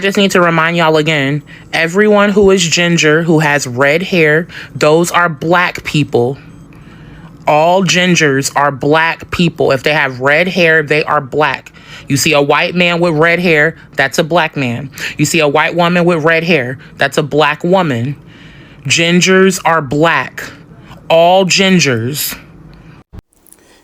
I just need to remind y'all again, everyone who is ginger, who has red hair, those are black people. All gingers are black people. If they have red hair, they are black. You see a white man with red hair, that's a black man. You see a white woman with red hair, that's a black woman. Gingers are black. All gingers.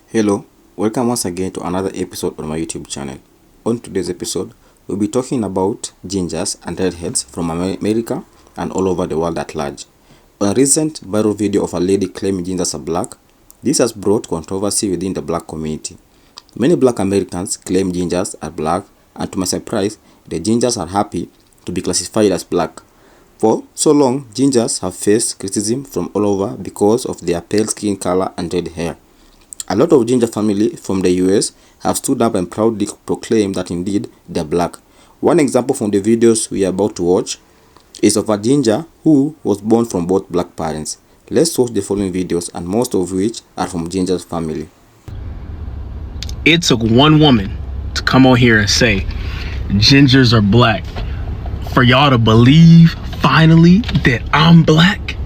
Hello, welcome once again to another episode on my YouTube channel. On today's episode, we'll be talking about gingers and redheads from America and all over the world at large. On a recent viral video of a lady claiming gingers are black, this has brought controversy within the black community. Many black Americans claim gingers are black, and to my surprise, the gingers are happy to be classified as black. For so long, gingers have faced criticism from all over because of their pale skin color and red hair. A lot of ginger family from the US have stood up and proudly proclaimed that indeed they're black. One example from the videos we are about to watch is of a ginger who was born from both black parents. Let's watch the following videos, and most of which are from Ginger's family. It took one woman to come on here and say gingers are black for y'all to believe finally that I'm black.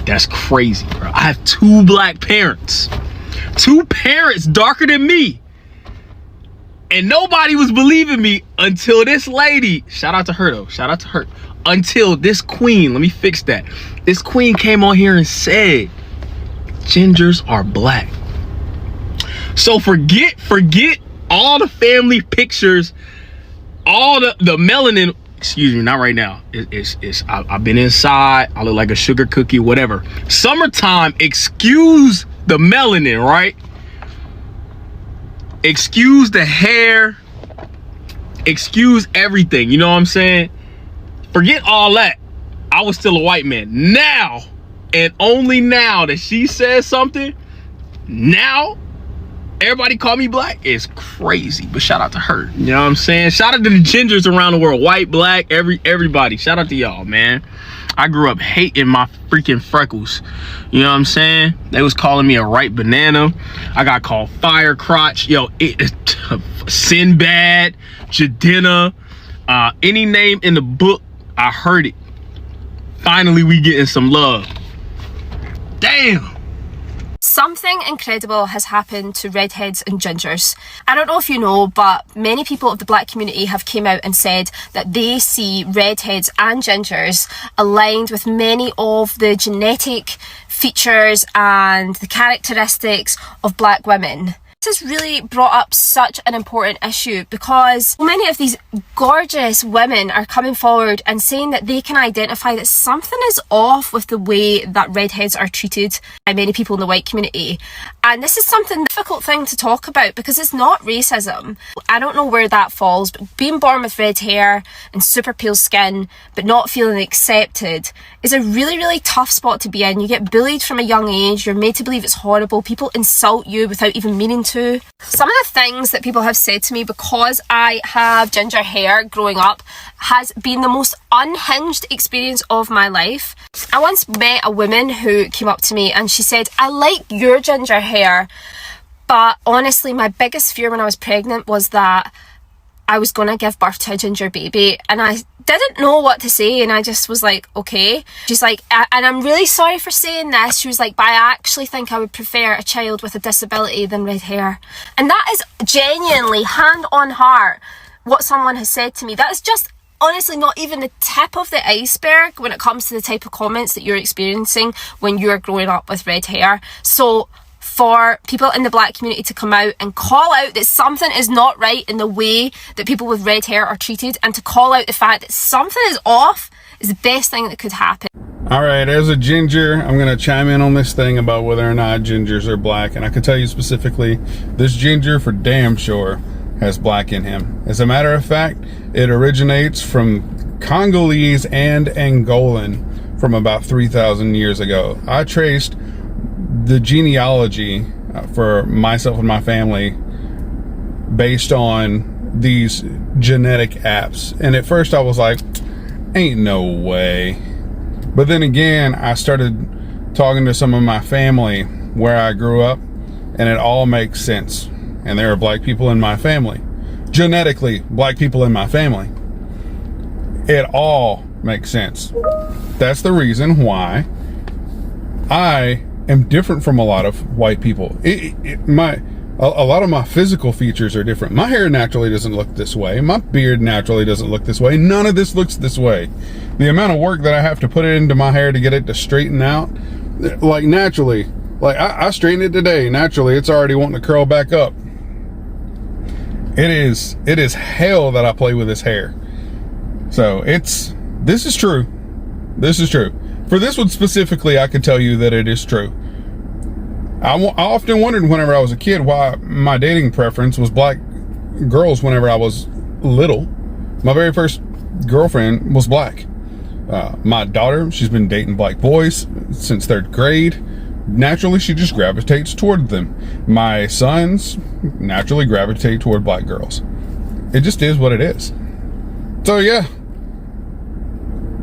That's crazy, bro. I have two black parents, two parents darker than me, and nobody was believing me until this lady, shout out to her though, shout out to her, until this queen, let me fix that, this queen came on here and said gingers are black. So forget all the family pictures, all the melanin. Excuse me, not right now. I've been inside. I look like a sugar cookie, whatever. Summertime, excuse the melanin, right? Excuse the hair. Excuse everything. You know what I'm saying? Forget all that. I was still a white man. Now, and only now that she says something, now everybody call me black. It's crazy, but shout out to her. You know what I'm saying? Shout out to the gingers around the world, white, black, everybody. Shout out to y'all, man. I grew up hating my freaking freckles. You know what I'm saying? They was calling me a ripe banana. I got called fire crotch. Yo, Sinbad, Jadena, any name in the book, I heard it. Finally, we getting some love. Damn. Something incredible has happened to redheads and gingers. I don't know if you know, but many people of the black community have came out and said that they see redheads and gingers aligned with many of the genetic features and the characteristics of black women. This has really brought up such an important issue because many of these gorgeous women are coming forward and saying that they can identify that something is off with the way that redheads are treated by many people in the white community. And this is something difficult thing to talk about because it's not racism. I don't know where that falls, but being born with red hair and super pale skin but not feeling accepted is a really, really tough spot to be in. You get bullied from a young age, you're made to believe it's horrible, people insult you without even meaning to. Some of the things that people have said to me because I have ginger hair growing up has been the most unhinged experience of my life. I once met a woman who came up to me and she said, I like your ginger hair, but honestly my biggest fear when I was pregnant was that I was going to give birth to a ginger baby, and I didn't know what to say, and I just was like, okay. She's like, and I'm really sorry for saying this. She was like, but I actually think I would prefer a child with a disability than red hair. And that is genuinely, hand on heart, what someone has said to me. That is just honestly not even the tip of the iceberg when it comes to the type of comments that you're experiencing when you're growing up with red hair. So for people in the black community to come out and call out that something is not right in the way that people with red hair are treated, and to call out the fact that something is off, is the best thing that could happen. All right, as a ginger, I'm going to chime in on this thing about whether or not gingers are black. And I can tell you specifically, this ginger for damn sure has black in him. As a matter of fact, it originates from Congolese and Angolan from about 3,000 years ago. I traced the genealogy for myself and my family based on these genetic apps. And at first I was like, ain't no way. But then again, I started talking to some of my family where I grew up, and it all makes sense. And there are black people in my family. Genetically, black people in my family. It all makes sense. That's the reason why I am different from a lot of white people. A lot of my physical features are different. My hair naturally doesn't look this way. My beard naturally doesn't look this way. None of this looks this way. The amount of work that I have to put into my hair to get it to straighten out, like naturally, like I straightened it today. Naturally, it's already wanting to curl back up. It is hell that I play with this hair. So this is true. This is true. For this one specifically, I can tell you that it is true. I often wondered whenever I was a kid why my dating preference was black girls whenever I was little. My very first girlfriend was black. My daughter, she's been dating black boys since 3rd grade. Naturally, she just gravitates toward them. My sons naturally gravitate toward black girls. It just is what it is. So yeah,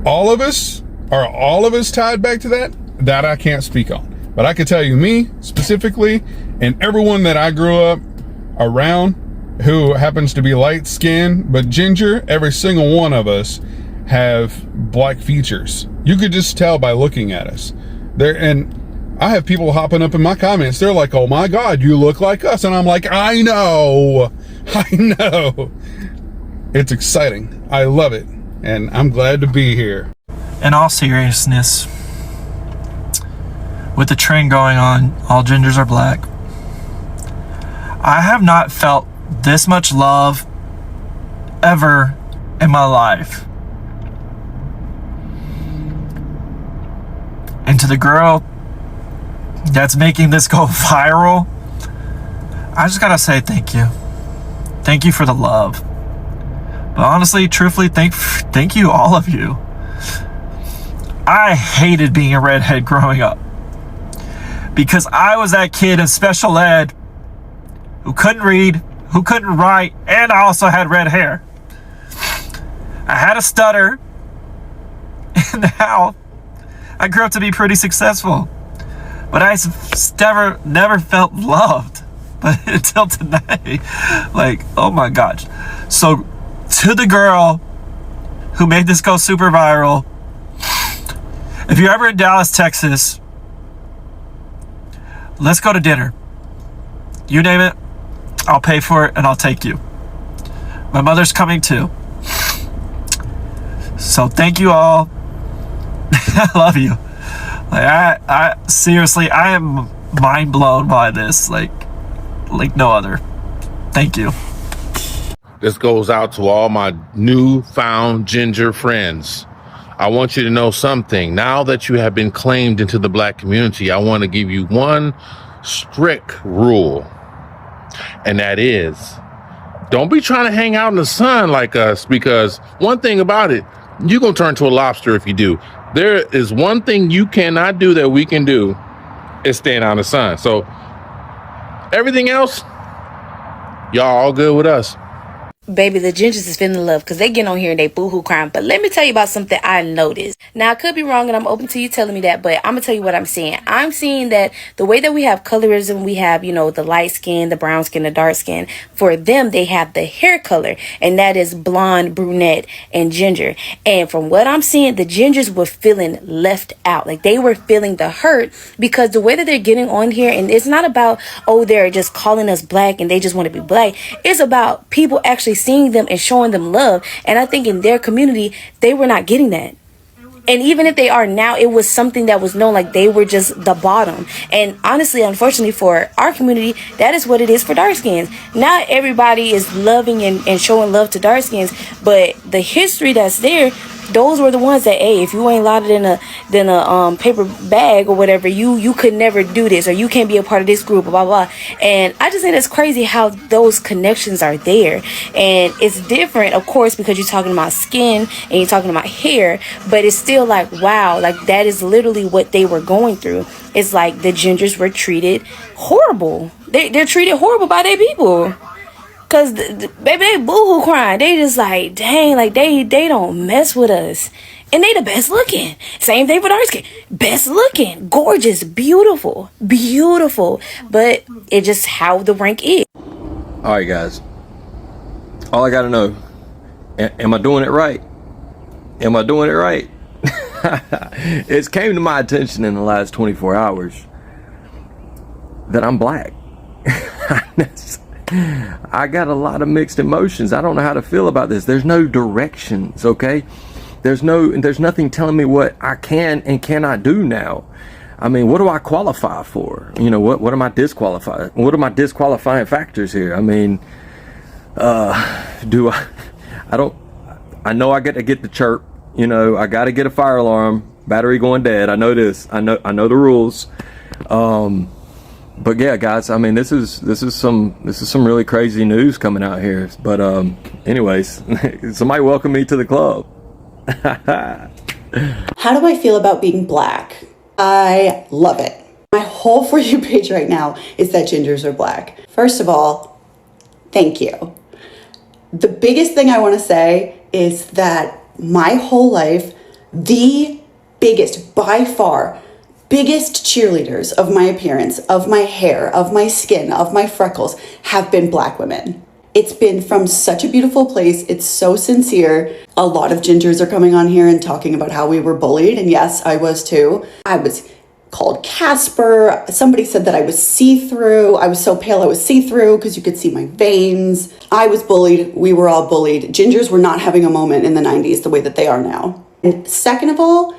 all of us tied back to that I can't speak on. But I can tell you, me specifically, and everyone that I grew up around who happens to be light skinned but ginger, every single one of us have black features. You could just tell by looking at us. And I have people hopping up in my comments. They're like, "Oh my God, you look like us." And I'm like, I know. It's exciting. I love it. And I'm glad to be here. In all seriousness, with the trend going on, all gingers are black, I have not felt this much love ever in my life. And to the girl that's making this go viral, I just gotta say thank you. Thank you for the love. But honestly, truthfully, thank you, all of you. I hated being a redhead growing up, because I was that kid in special ed who couldn't read, who couldn't write, and I also had red hair. I had a stutter, and now I grew up to be pretty successful. But I never felt loved. But until today, like, oh my gosh. So to the girl who made this go super viral, if you're ever in Dallas, Texas, let's go to dinner. You name it, I'll pay for it and I'll take you. My mother's coming too. So thank you all. I love you. Like I seriously, I am mind blown by this, like no other. Thank you. This goes out to all my newfound ginger friends. I want you to know something. Now that you have been claimed into the black community, I want to give you one strict rule. And that is, don't be trying to hang out in the sun like us, because one thing about it, you're going to turn to a lobster if you do. There is one thing you cannot do that we can do, is stand out in the sun. So everything else, y'all all good with us. Baby, the gingers is feeling love because they get on here and they boo-hoo crying. But let me tell you about something I noticed. Now, I could be wrong and I'm open to you telling me that, but I'm going to tell you what I'm seeing. I'm seeing that the way that we have colorism, we have, the light skin, the brown skin, the dark skin. For them, they have the hair color, and that is blonde, brunette, and ginger. And from what I'm seeing, the gingers were feeling left out. Like, they were feeling the hurt because the way that they're getting on here, and it's not about, oh, they're just calling us black and they just want to be black. It's about people actually seeing them and showing them love. And I think in their community, they were not getting that. And even if they are now, it was something that was known, like they were just the bottom. And honestly, unfortunately for our community, that is what it is for dark skins. Not everybody is loving and showing love to dark skins, but the history that's there, those were the ones that, hey, if you ain't loaded in a paper bag or whatever, you could never do this, or you can't be a part of this group, blah, blah. And I just think it's crazy how those connections are there. And it's different, of course, because you're talking about skin and you're talking about hair, but it's still like, wow, like that is literally what they were going through. It's like the gingers were treated horrible. They're treated horrible by their people. Cause baby, they boohoo crying. They just like, dang, like they don't mess with us. And they the best looking. Same thing with dark skin. Best looking, gorgeous, beautiful. But it's just how the rank is. All right, guys. All I gotta know, am I doing it right? Am I doing it right? It's came to my attention in the last 24 hours that I'm black. I got a lot of mixed emotions. I don't know how to feel about this. There's no directions, okay? There's nothing telling me what I can and cannot do now. I mean, what do I qualify for? You know, what am I disqualified? What are my disqualifying factors here? I mean, I know I get to get the chirp, you know, I got to get a fire alarm, battery going dead. I know this. I know the rules. But yeah, guys, I mean, this is some really crazy news coming out here. But anyways, somebody welcome me to the club. How do I feel about being black? I love it. My whole For You page right now is that gingers are black. First of all, thank you. The biggest thing I want to say is that my whole life, the biggest, by far, biggest cheerleaders of my appearance, of my hair, of my skin, of my freckles have been black women. It's been from such a beautiful place. It's so sincere. A lot of gingers are coming on here and talking about how we were bullied. And yes, I was too. I was called Casper. Somebody said that I was see-through. I was so pale I was see-through because you could see my veins. I was bullied. We were all bullied. Gingers were not having a moment in the 90s the way that they are now. And second of all,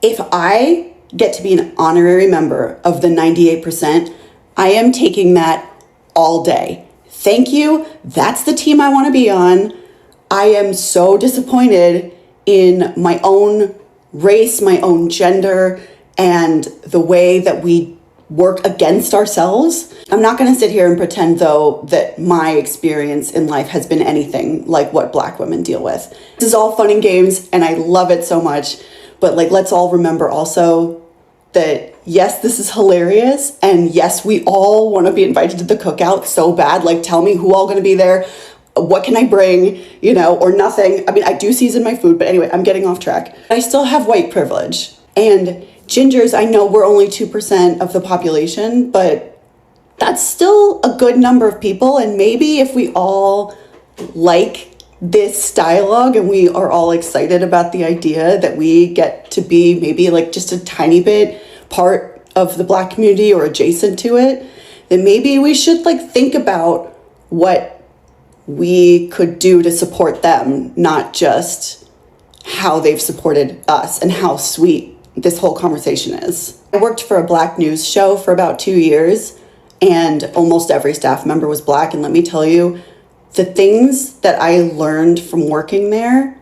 if I get to be an honorary member of the 98%, I am taking that all day. Thank you. That's the team I want to be on. I am so disappointed in my own race, my own gender, and the way that we work against ourselves. I'm not going to sit here and pretend, though, that my experience in life has been anything like what black women deal with. This is all fun and games, and I love it so much. But let's all remember also that yes, this is hilarious, and yes, we all want to be invited to the cookout so bad. Tell me who all going to be there, what can I bring, or nothing. I mean, I do season my food, but anyway, I'm getting off track. I still have white privilege, and gingers, I know we're only 2% of the population, but that's still a good number of people, and maybe if we all like this dialogue and we are all excited about the idea that we get to be maybe just a tiny bit part of the black community or adjacent to it, then maybe we should think about what we could do to support them, not just how they've supported us and how sweet this whole conversation is. I worked for a black news show for about 2 years, and almost every staff member was black, and let me tell you, the things that I learned from working there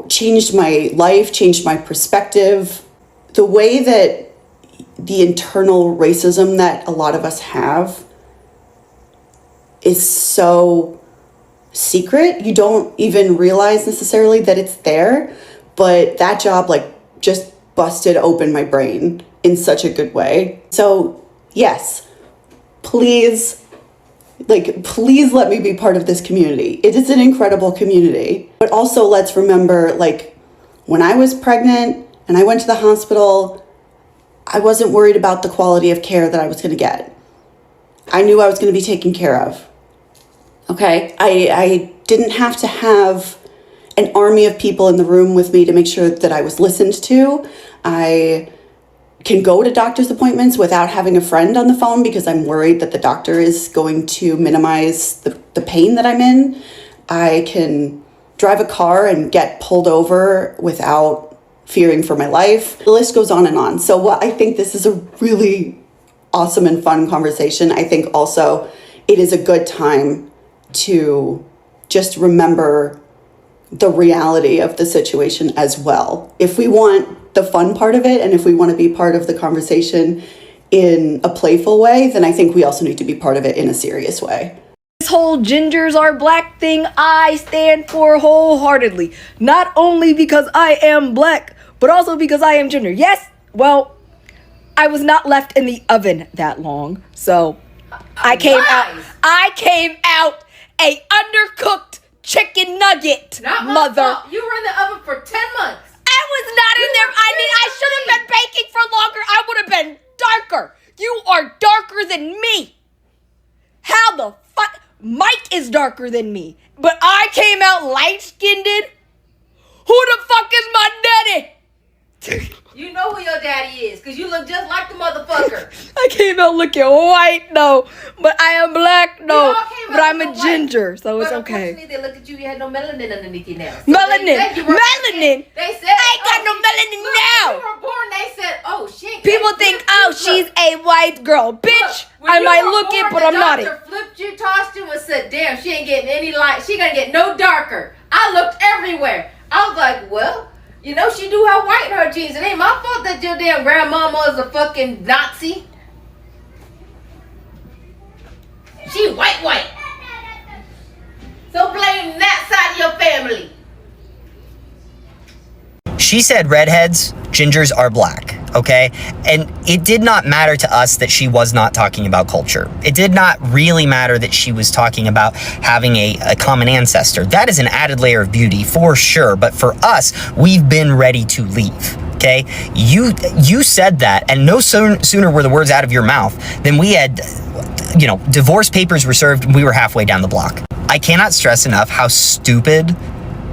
changed my life, changed my perspective. The way that the internal racism that a lot of us have is so secret. You don't even realize necessarily that it's there, but that job just busted open my brain in such a good way. So yes, please let me be part of this community. It is an incredible community. But also let's remember, when I was pregnant and I went to the hospital, I wasn't worried about the quality of care that I was going to get. I knew I was going to be taken care of. Okay? I didn't have to have an army of people in the room with me to make sure that I was listened to. I can go to doctor's appointments without having a friend on the phone because I'm worried that the doctor is going to minimize the pain that I'm in. I can drive a car and get pulled over without fearing for my life. The list goes on and on. So I think this is a really awesome and fun conversation. I think also it is a good time to just remember the reality of the situation as well. If we want the fun part of it, and if we want to be part of the conversation in a playful way, then I think we also need to be part of it in a serious way. This whole gingers are black thing I stand for wholeheartedly. Not only because I am black, but also because I am ginger. Yes, well, I was not left in the oven that long, so I came out a undercooked chicken nugget, mother. You were in the oven for 10 months. I was not in there. I mean, I should have been baking for longer. I would have been darker. You are darker than me. How the fuck? Mike is darker than me, but I came out light-skinned. Who the fuck is because you look just like the motherfucker. I came out looking white, no, but I am black, no, but I'm a ginger, so it's okay. Unfortunately, they look at you had no melanin underneath your nails. Melanin. They said, I ain't got no melanin now. When you were born, they said, oh shit. People think, oh, she's a white girl, bitch. I might look it, but I'm not it. The doctor flipped you, tossed you, and said, damn, she ain't getting any light. She gonna get no darker. I looked everywhere. I was like, well, you know, she do have white in her genes. It ain't my fault that your damn grandmama is a fucking Nazi. She white. So blame that side of your family. She said redheads, gingers are black, okay? And it did not matter to us that she was not talking about culture. It did not really matter that she was talking about having a common ancestor. That is an added layer of beauty for sure, but for us, we've been ready to leave. Okay, you said that, and no sooner were the words out of your mouth than we had, divorce papers were served and we were halfway down the block. I cannot stress enough how stupid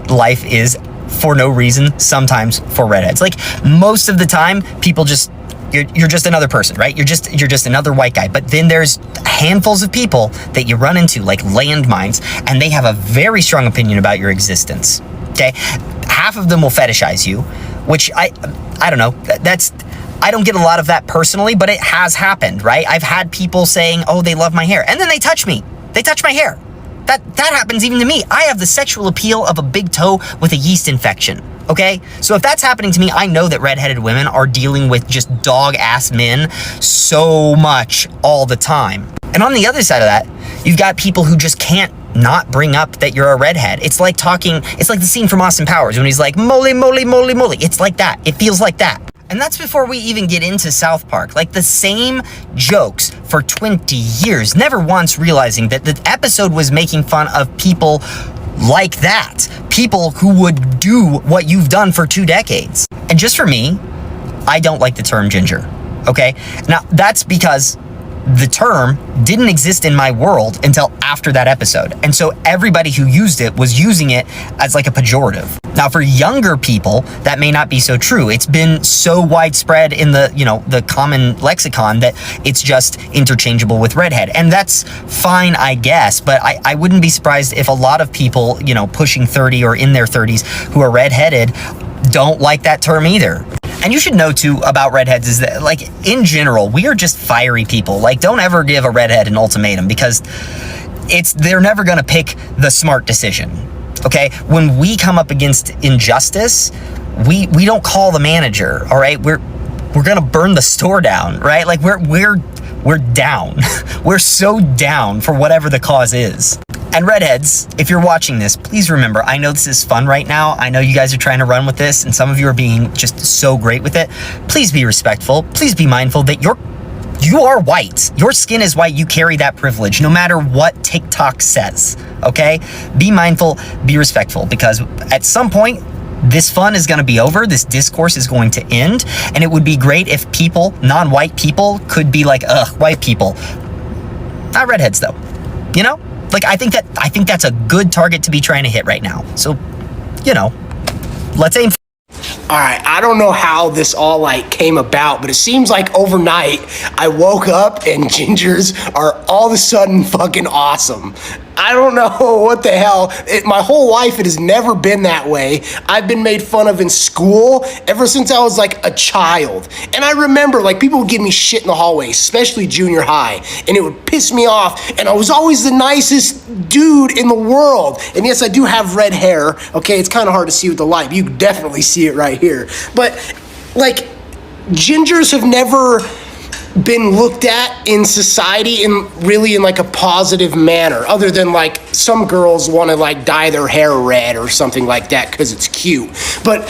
life is for no reason sometimes for redheads. Like most of the time, people just you're just another person, right? You're just another white guy. But then there's handfuls of people that you run into like landmines, and they have a very strong opinion about your existence. Okay, half of them will fetishize you, which I don't know. I don't get a lot of that personally, but it has happened, right? I've had people saying, oh, they love my hair, and then they touch me. They touch my hair. That happens even to me. I have the sexual appeal of a big toe with a yeast infection, okay? So if that's happening to me, I know that redheaded women are dealing with just dog-ass men so much all the time. And on the other side of that, you've got people who just can't not bring up that you're a redhead. It's like the scene from Austin Powers when he's like, moly, moly, moly, moly. It's like that. It feels like that. And that's before we even get into South Park. Like the same jokes for 20 years, never once realizing that the episode was making fun of people like that. People who would do what you've done for 2 decades. And just for me, I don't like the term ginger, okay? Now, that's because the term didn't exist in my world until after that episode. And so everybody who used it was using it as like a pejorative. Now for younger people, that may not be so true. It's been so widespread in the common lexicon that it's just interchangeable with redhead. And that's fine, I guess, but I wouldn't be surprised if a lot of people, pushing 30 or in their 30s who are redheaded don't like that term either. And you should know too about redheads is that, like, in general, we are just fiery people. Like, don't ever give a redhead an ultimatum because they're never gonna pick the smart decision. Okay? When we come up against injustice, we don't call the manager, all right? We're gonna burn the store down, right? Like we're down. We're so down for whatever the cause is. And redheads, if you're watching this, please remember, I know this is fun right now. I know you guys are trying to run with this, and some of you are being just so great with it. Please be respectful. Please be mindful that you are white. Your skin is white. You carry that privilege, no matter what TikTok says, okay? Be mindful, be respectful, because at some point, this fun is gonna be over. This discourse is going to end, and it would be great if people, non-white people, could be like, ugh, white people. Not redheads, though, Like, I think that's a good target to be trying to hit right now. So, let's aim for. All right, I don't know how this all came about, but it seems like overnight I woke up and gingers are all of a sudden fucking awesome. I don't know what the hell. My whole life, it has never been that way. I've been made fun of in school ever since I was a child. And I remember people would give me shit in the hallway, especially junior high, and it would piss me off. And I was always the nicest dude in the world. And yes, I do have red hair. Okay, it's kind of hard to see with the light. You can definitely see it right here. But gingers have never been looked at in society in a positive manner, other than some girls want to dye their hair red or something like that because it's cute. But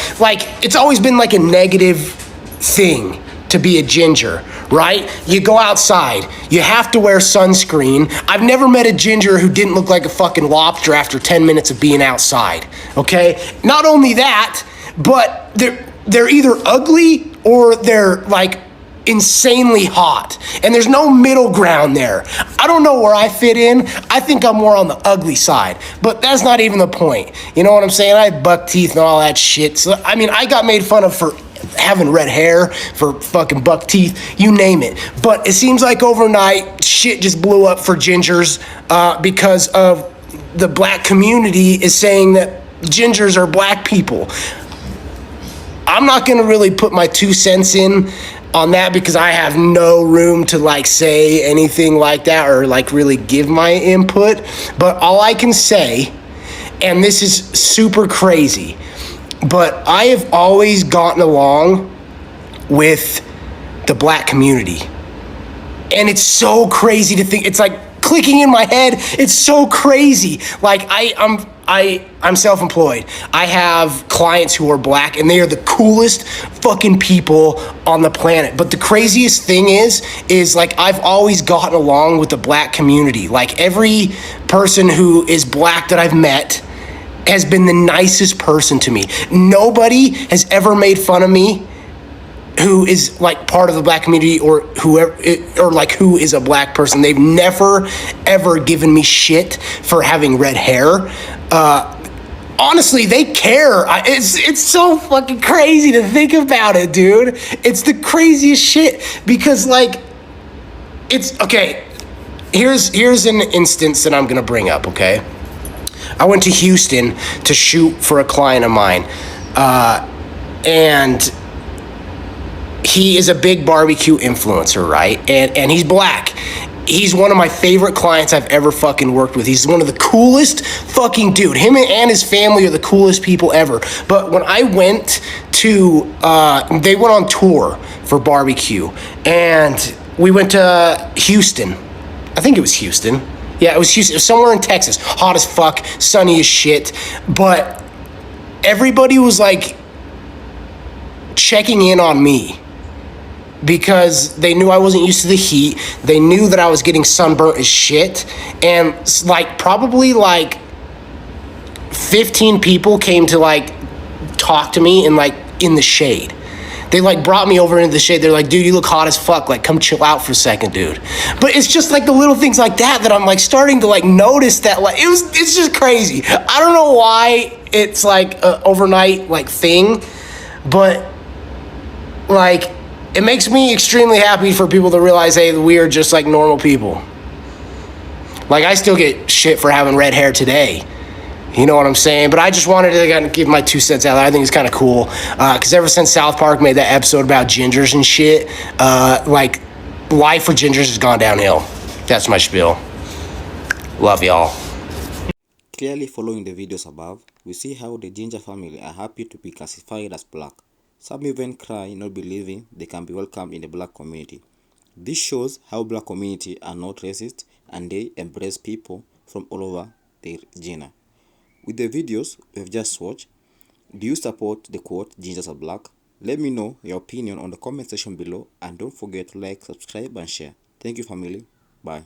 it's always been a negative thing to be a ginger, right? You go outside, you have to wear sunscreen. I've never met a ginger who didn't look like a fucking lobster after 10 minutes of being outside, okay? Not only that, but they're either ugly or they're insanely hot, and there's no middle ground there. I don't know where I fit in. I think I'm more on the ugly side, but that's not even the point. You know what I'm saying? I have buck teeth and all that shit. So I got made fun of for having red hair, for fucking buck teeth, you name it. But it seems like overnight shit just blew up for gingers because of the black community is saying that gingers are black people. I'm not gonna really put my 2 cents in on that because I have no room to like say anything like that or like really give my input. But all I can say, and this is super crazy, but I have always gotten along with the black community. And it's so crazy to think, it's like clicking in my head. It's so crazy. Like I'm self-employed. I have clients who are black and they are the coolest fucking people on the planet. But the craziest thing is like I've always gotten along with the black community. Like every person who is black that I've met has been the nicest person to me. Nobody has ever made fun of me who is like part of the black community or whoever, or like who is a black person. They've never ever given me shit for having red hair. Honestly, they care. It's so fucking crazy to think about it, dude. It's the craziest shit because like it's okay. Here's an instance that I'm gonna bring up. Okay, I went to Houston to shoot for a client of mine, and he is a big barbecue influencer, right? And he's black. He's one of my favorite clients I've ever fucking worked with. He's one of the coolest fucking dude. Him and his family are the coolest people ever. But when I went to, they went on tour for barbecue, and we went to Houston. I think it was Houston. Yeah, it was Houston. It was somewhere in Texas. Hot as fuck, sunny as shit. But everybody was like checking in on me, because they knew I wasn't used to the heat. They knew that I was getting sunburnt as shit. And like probably like 15 people came to like talk to me in the shade. They like brought me over into the shade. They're like, dude, you look hot as fuck. Like, come chill out for a second, dude. But it's just like the little things like that I'm like starting to like notice that like it's just crazy. I don't know why it's like a overnight like thing, but like it makes me extremely happy for people to realize, hey, we are just like normal people. Like, I still get shit for having red hair today. You know what I'm saying? But I just wanted to kind of give my 2 cents out there. I think it's kind of cool. Because ever since South Park made that episode about gingers and shit, like, life for gingers has gone downhill. That's my spiel. Love y'all. Clearly following the videos above, we see how the ginger family are happy to be classified as black. Some even cry not believing they can be welcomed in the black community. This shows how black community are not racist and they embrace people from all over their genre. With the videos we've just watched, do you support the quote, gingers are black? Let me know your opinion on the comment section below, and don't forget to like, subscribe and share. Thank you, family. Bye.